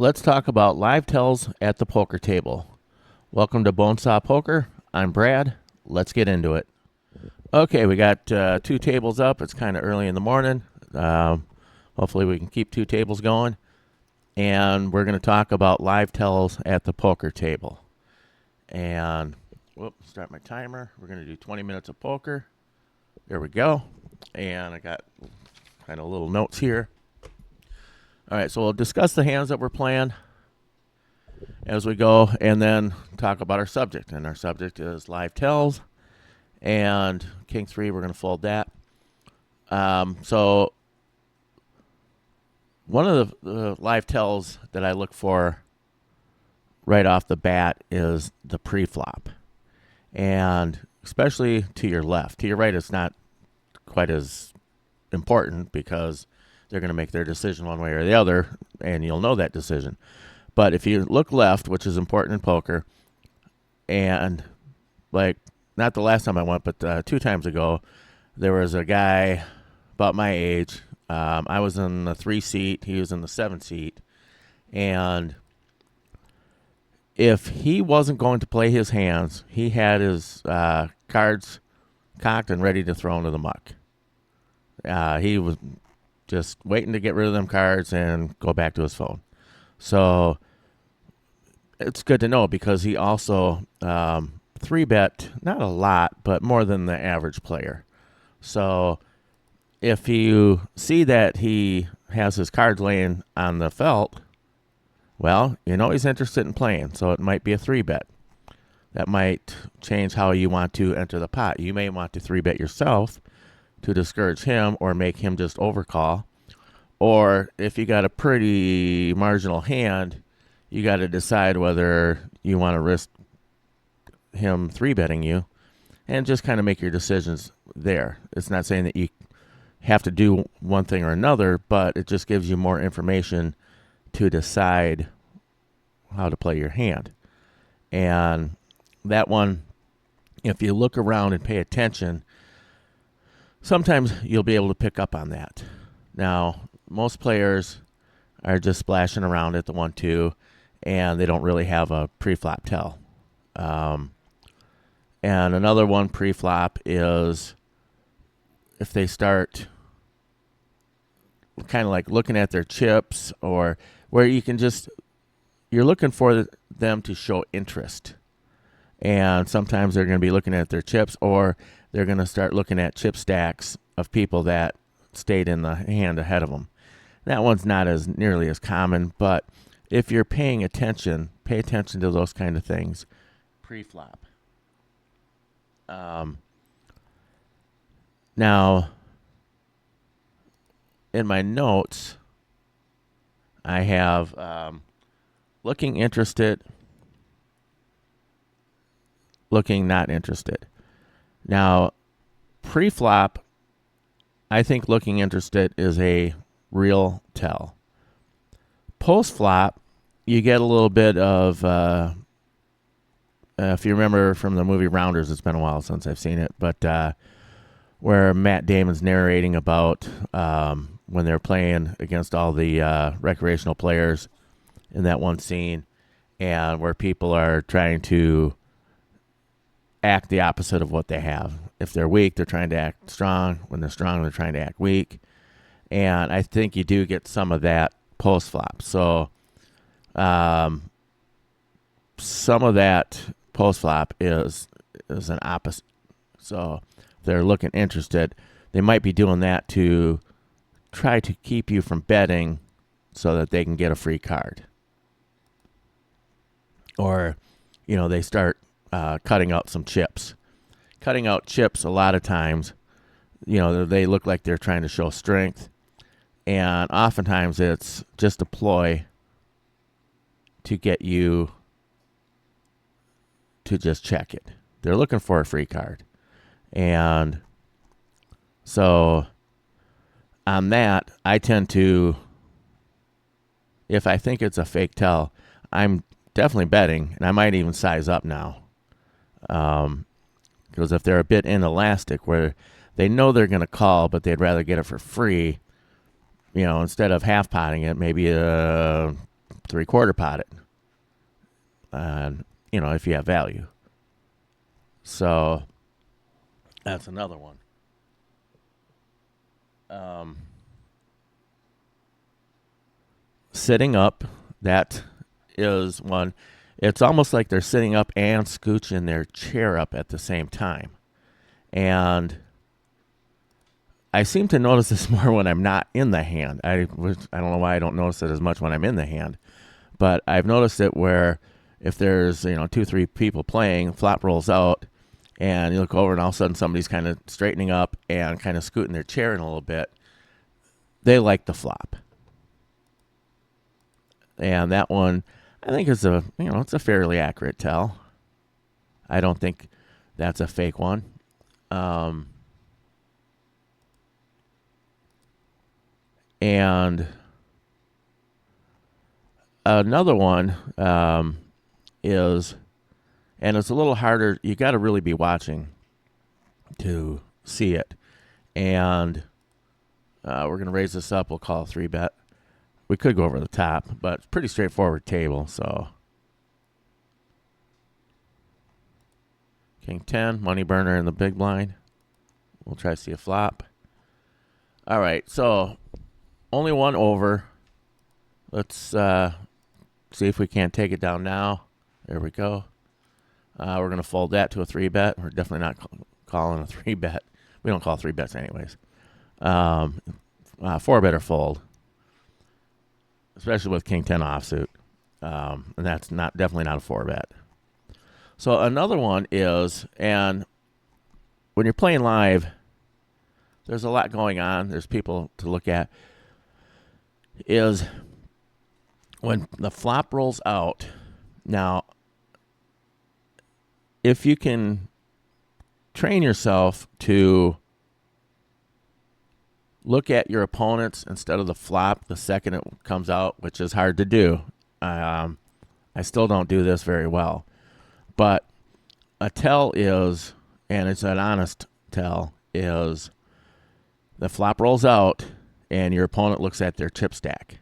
Let's talk about live tells at the poker table. Welcome to Bonesaw Poker. I'm Brad. Let's get into it. Okay, we got two tables up. It's kind of early in the morning. Hopefully, we can keep two tables going. And we're going to talk about live tells at the poker table. And, start my timer. We're going to do 20 minutes of poker. There we go. And I got kind of little notes here. All right, so we'll discuss the hands that we're playing as we go, and then talk about our subject. And our subject is live tells, and King 3, we're going to fold that. So one of the live tells that I look for right off the bat is the pre-flop, and especially to your left. To your right, it's not quite as important because they're going to make their decision one way or the other, and you'll know that decision. But if you look left, which is important in poker, and like not the last time I went, but 2 times ago, there was a guy about my age. I was in the 3 seat, he was in the 7 seat, and if he wasn't going to play his hands, he had his cards cocked and ready to throw into the muck. He was just waiting to get rid of them cards and go back to his phone. So it's good to know because he also 3-bet, not a lot, but more than the average player. So if you see that he has his cards laying on the felt, well, you know he's interested in playing, so it might be a 3-bet. That might change how you want to enter the pot. You may want to 3-bet yourself to discourage him or make him just overcall. Or if you got a pretty marginal hand, you got to decide whether you want to risk him 3-betting you and just kind of make your decisions there. It's not saying that you have to do one thing or another, but it just gives you more information to decide how to play your hand. And that one, if you look around and pay attention, sometimes you'll be able to pick up on that. Now, most players are just splashing around at the 1-2, and they don't really have a pre-flop tell. And another one pre-flop is if they start kind of like looking at their chips, or where you can just, you're looking for them to show interest. And sometimes they're going to be looking at their chips, or they're going to start looking at chip stacks of people that stayed in the hand ahead of them. That one's not as nearly as common, but if you're paying attention, pay attention to those kind of things pre-flop. Now, in my notes, I have looking interested, looking not interested. Now, pre-flop, I think looking interested is a real tell. Post-flop, you get a little bit of, if you remember from the movie Rounders, it's been a while since I've seen it, but where Matt Damon's narrating about when they're playing against all the recreational players in that one scene, and where people are trying to act the opposite of what they have. If they're weak, they're trying to act strong. When they're strong, they're trying to act weak. And I think you do get some of that post-flop. So some of that post-flop is an opposite. So if they're looking interested, they might be doing that to try to keep you from betting so that they can get a free card. Or, they start cutting out some chips. Cutting out chips a lot of times, they look like they're trying to show strength. And oftentimes it's just a ploy to get you to just check it. They're looking for a free card. And so on that, I tend to, if I think it's a fake tell, I'm definitely betting, and I might even size up now. Because if they're a bit inelastic where they know they're going to call, but they'd rather get it for free, instead of half potting it, maybe 3/4 pot it. And, if you have value. So that's another one. Sitting up, that is one. It's almost like they're sitting up and scooching their chair up at the same time. And I seem to notice this more when I'm not in the hand. I don't know why I don't notice it as much when I'm in the hand. But I've noticed it where if there's, 2, 3 people playing, flop rolls out, and you look over and all of a sudden somebody's kind of straightening up and kind of scooting their chair in a little bit, they like the flop. And that one, I think is it's a fairly accurate tell. I don't think that's a fake one. And another one is, and it's a little harder. You got to really be watching to see it. And we're going to raise this up. We'll call a 3-bet. We could go over the top, but it's pretty straightforward table. So King 10, money burner in the big blind. We'll try to see a flop. All right, so only one over. Let's see if we can't take it down now. There we go. We're going to fold that to a 3-bet. We're definitely not calling a 3-bet. We don't call 3-bets anyways. 4-bet or fold, especially with King 10 offsuit. And that's definitely not a 4-bet. So another one is, and when you're playing live, there's a lot going on. There's people to look at. Is when the flop rolls out. Now, if you can train yourself to look at your opponents instead of the flop the second it comes out, which is hard to do. I still don't do this very well. But a tell is, and it's an honest tell, is the flop rolls out and your opponent looks at their chip stack.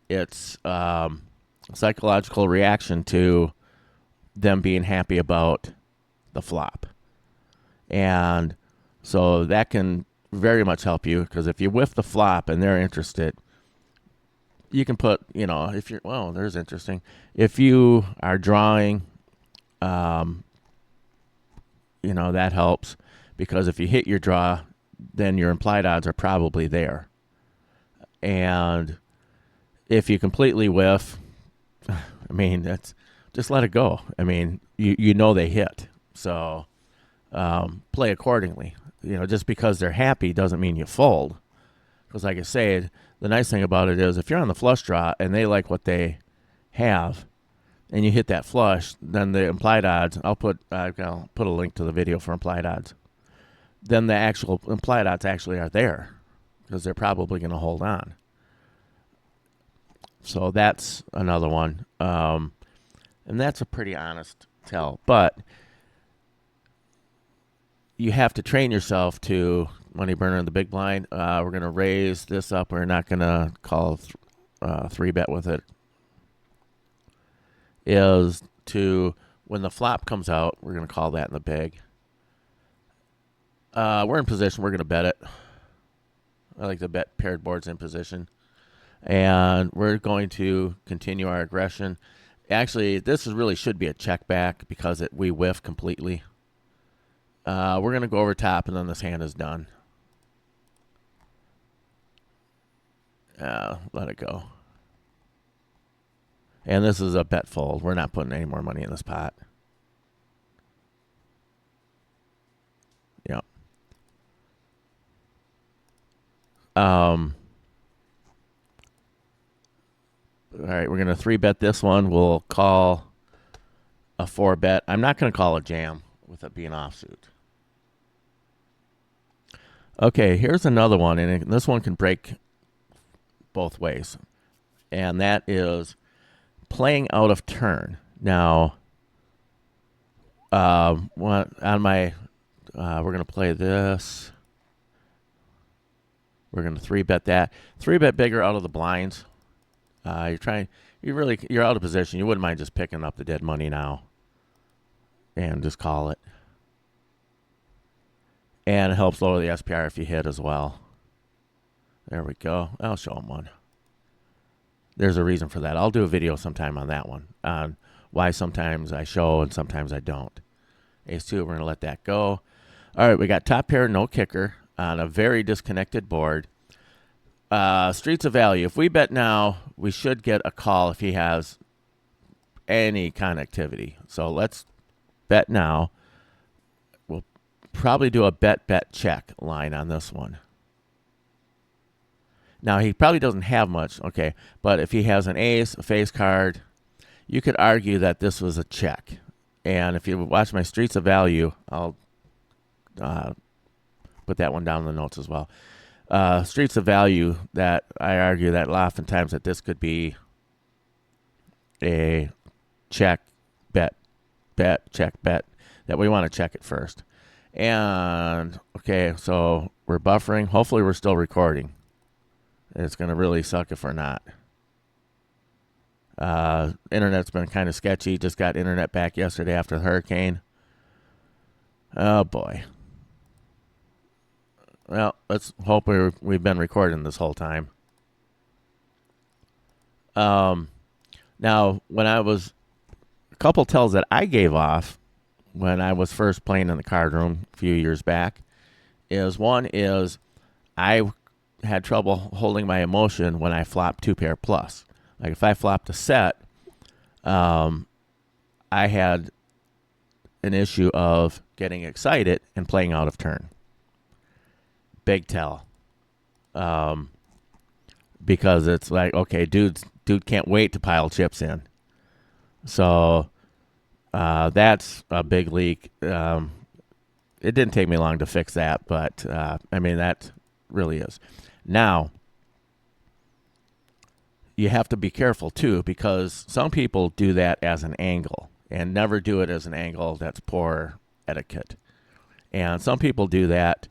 It's a psychological reaction to them being happy about the flop. And so that can very much help you, because if you whiff the flop and they're interested, you can put, if you're, there's interesting. If you are drawing, that helps, because if you hit your draw, then your implied odds are probably there. And if you completely whiff, that's just let it go. They hit. So play accordingly. Just because they're happy doesn't mean you fold. Because like I said, the nice thing about it is if you're on the flush draw and they like what they have and you hit that flush, then the implied odds, I'll put a link to the video for implied odds. Then the actual implied odds actually are there because they're probably going to hold on. So that's another one. And that's a pretty honest tell. But you have to train yourself to money burner in the big blind. We're going to raise this up. We're not going to call 3-bet with it. Is to, when the flop comes out, we're going to call that in the big. We're in position. We're going to bet it. I like to bet paired boards in position. And we're going to continue our aggression. Actually, this really should be a check back because we whiff completely. We're going to go over top, and then this hand is done. Let it go. And this is a bet fold. We're not putting any more money in this pot. Yep. All right, we're going to 3-bet this one. We'll call a 4-bet. I'm not going to call a jam with it being offsuit. Okay, here's another one, and this one can break both ways. And that is playing out of turn. Now, on my, we're going to play this. We're going to 3-bet that. 3-bet bigger out of the blinds. You're you're out of position. You wouldn't mind just picking up the dead money now and just call it. And it helps lower the SPR if you hit as well. There we go. I'll show them one. There's a reason for that. I'll do a video sometime on that one, on why sometimes I show and sometimes I don't. Ace-2, we're going to let that go. All right, we got top pair, no kicker on a very disconnected board. Streets of value. If we bet now, we should get a call if he has any connectivity. So let's bet now. We'll probably do a bet check line on this one. Now, he probably doesn't have much, okay, but if he has an ace, a face card, you could argue that this was a check. And if you watch my streets of value, I'll put that one down in the notes as well. Streets of value, that I argue that oftentimes that this could be a check, bet, check, bet, that we want to check it first. And, okay, so we're buffering. Hopefully we're still recording. It's going to really suck if we're not. Internet's been kind of sketchy. Just got internet back yesterday after the hurricane. Oh, boy. Well, let's hope we've been recording this whole time. Now, when I was... A couple tells that I gave off when I was first playing in the card room a few years back is one is I had trouble holding my emotion when I flopped 2-pair plus. Like if I flopped a set, I had an issue of getting excited and playing out of turn. Big tell. Because it's like, okay, dude can't wait to pile chips in. So that's a big leak. It didn't take me long to fix that, but I mean, that really is. Now, you have to be careful, too, because some people do that as an angle and never do it as an angle. That's poor etiquette. And some people do that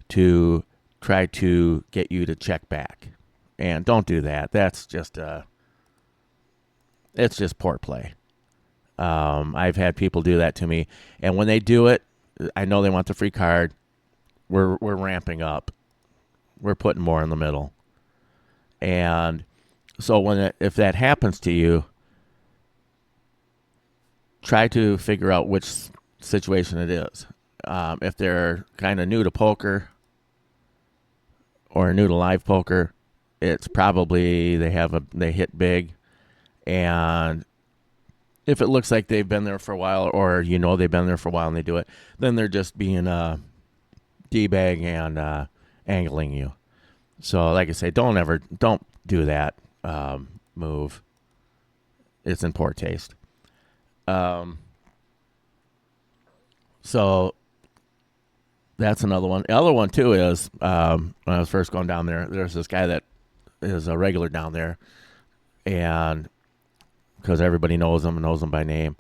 to try to get you to check back. And don't do that. That's just it's just poor play. I've had people do that to me. And when they do it, I know they want the free card. We're ramping up. We're putting more in the middle. And so if that happens to you, try to figure out which situation it is. If they're kind of new to poker or new to live poker, it's probably they hit big. And if it looks like they've been there for a while, or they've been there for a while and they do it, then they're just being D-bag and angling you. So like I say, don't do that move. It's in poor taste. So that's another one. The other one too is when I was first going down there, there's this guy that is a regular down there, and because everybody knows him by name,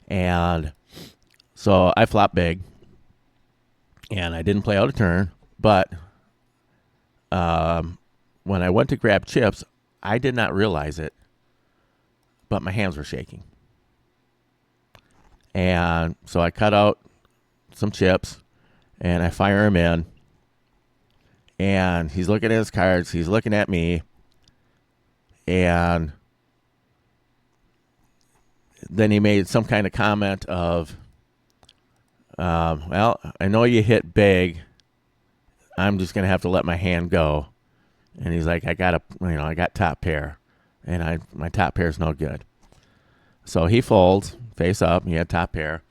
and so I flopped big, and I didn't play out of turn, but when I went to grab chips, I did not realize it, but my hands were shaking. And so I cut out some chips, and I fire him in, and he's looking at his cards, he's looking at me, and then he made some kind of comment of, well, I know you hit big, I'm just going to have to let my hand go. And he's like, I got top pair, and my top pair's no good. So he folds face up. He had top pair,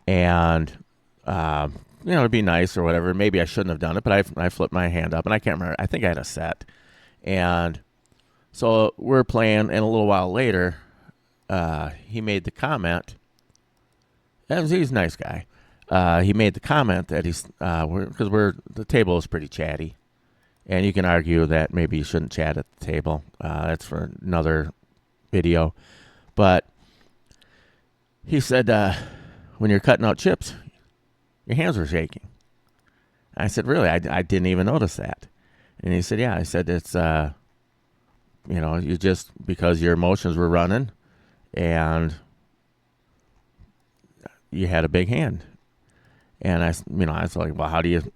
and to be nice or whatever. Maybe I shouldn't have done it, but I flipped my hand up, and I can't remember. I think I had a set, and so we're playing. And a little while later, he made the comment, and he's a nice guy. He made the comment that because the table is pretty chatty. And you can argue that maybe you shouldn't chat at the table. That's for another video. But he said, when you're cutting out chips, your hands were shaking. I said, really? I didn't even notice that. And he said, yeah. I said, it's, You just, because your emotions were running and you had a big hand. And I was like, well, how do you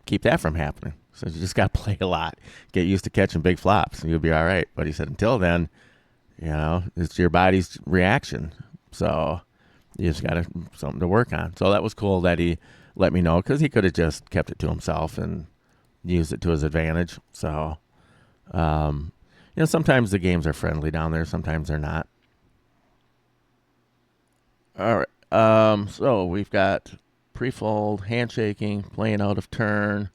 keep that from happening? So you just got to play a lot, get used to catching big flops, and you'll be all right. But he said, until then, it's your body's reaction. So you just got something to work on. So that was cool that he let me know, because he could have just kept it to himself and used it to his advantage. So, sometimes the games are friendly down there. Sometimes they're not. All right. So we've got pre-fold, handshaking, playing out of turn,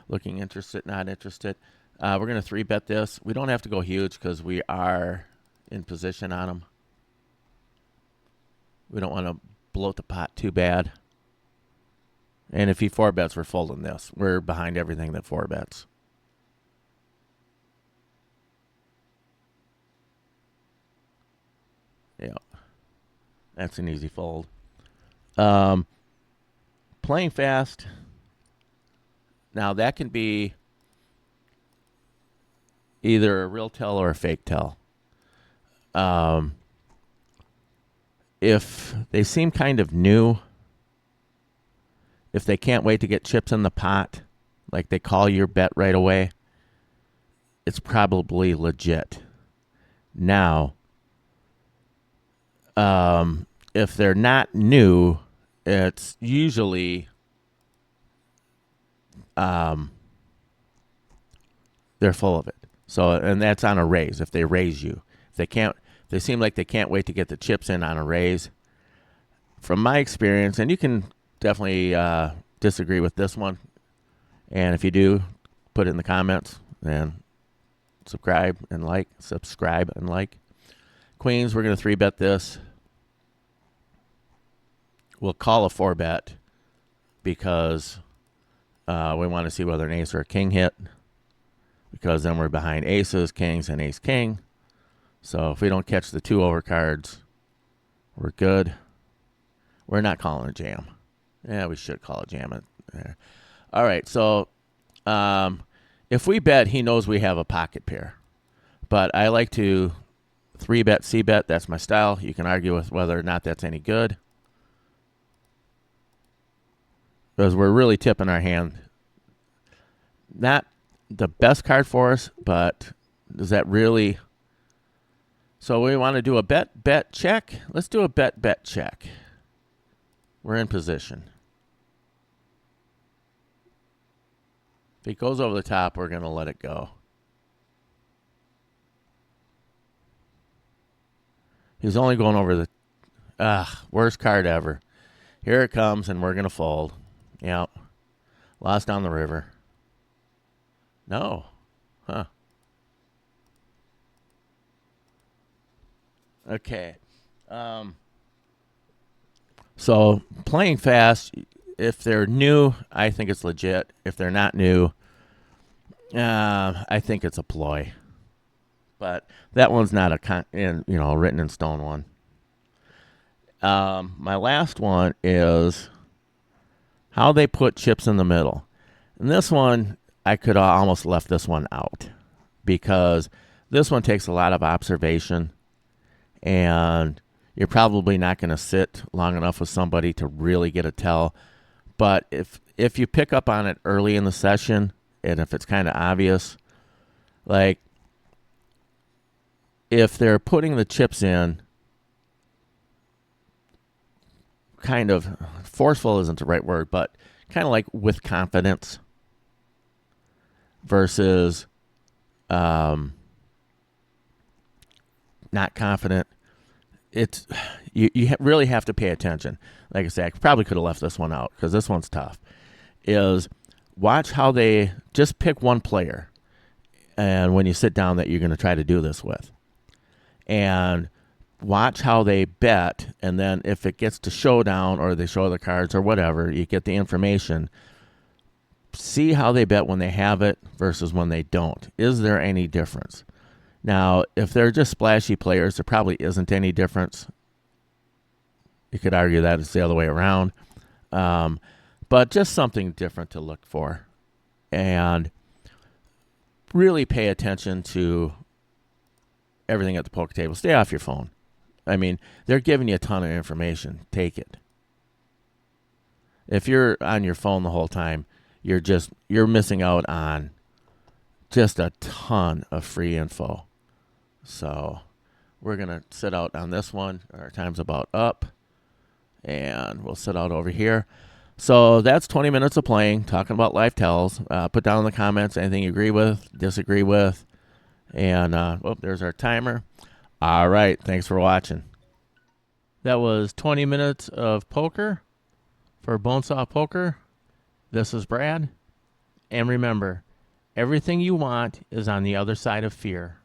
looking interested, not interested. We're going to 3-bet this. We don't have to go huge because we are in position on them. We don't want to bloat the pot too bad. And if he 4-bets, we're folding this. We're behind everything that 4-bets. Yeah. That's an easy fold. Playing fast. Now, that can be either a real tell or a fake tell. If they seem kind of new, if they can't wait to get chips in the pot, like they call your bet right away, it's probably legit. Now, if they're not new, it's usually they're full of it. So, and that's on a raise. If they raise you, they seem like they can't wait to get the chips in on a raise. From my experience, and you can definitely disagree with this one, and if you do, put it in the comments and subscribe and like. Queens, we're going to 3-bet this. We'll call a 4-bet because we want to see whether an ace or a king hit, because then we're behind aces, kings, and ace-king. So if we don't catch the 2 overcards, we're good. We're not calling a jam. Yeah, we should call a jam there. All right, so if we bet, he knows we have a pocket pair. But I like to 3-bet, C-bet. That's my style. You can argue with whether or not that's any good, because we're really tipping our hand. Not the best card for us, but does that really... So we want to do a bet, check. Let's do a bet, check. We're in position. If he goes over the top, we're going to let it go. He's only going over the... worst card ever. Here it comes, and we're going to fold. Yep. Lost down the river. No. Huh. Okay. So playing fast, if they're new, I think it's legit. If they're not new, I think it's a ploy. But that one's not a written in stone one. My last one is how they put chips in the middle. And this one, I could almost left this one out, because this one takes a lot of observation, and you're probably not going to sit long enough with somebody to really get a tell. But if you pick up on it early in the session, and if it's kind of obvious, like if they're putting the chips in, kind of forceful isn't the right word, but kind of like with confidence versus not confident. It's you really have to pay attention. Like I said, I probably could have left this one out because this one's tough. Is watch how they just pick one player, and when you sit down that you're going to try to do this with, and watch how they bet, and then if it gets to showdown or they show the cards or whatever, you get the information. See how they bet when they have it versus when they don't. Is there any difference? Now, if they're just splashy players, there probably isn't any difference. You could argue that it's the other way around. But just something different to look for. And really pay attention to everything at the poker table. Stay off your phone. I mean, they're giving you a ton of information. Take it. If you're on your phone the whole time, you're missing out on just a ton of free info. So we're going to sit out on this one. Our time's about up. And we'll sit out over here. So that's 20 minutes of playing, talking about live tells. Put down in the comments anything you agree with, disagree with. And there's our timer. All right. Thanks for watching. That was 20 minutes of poker for Bonesaw Poker. This is Brad. And remember, everything you want is on the other side of fear.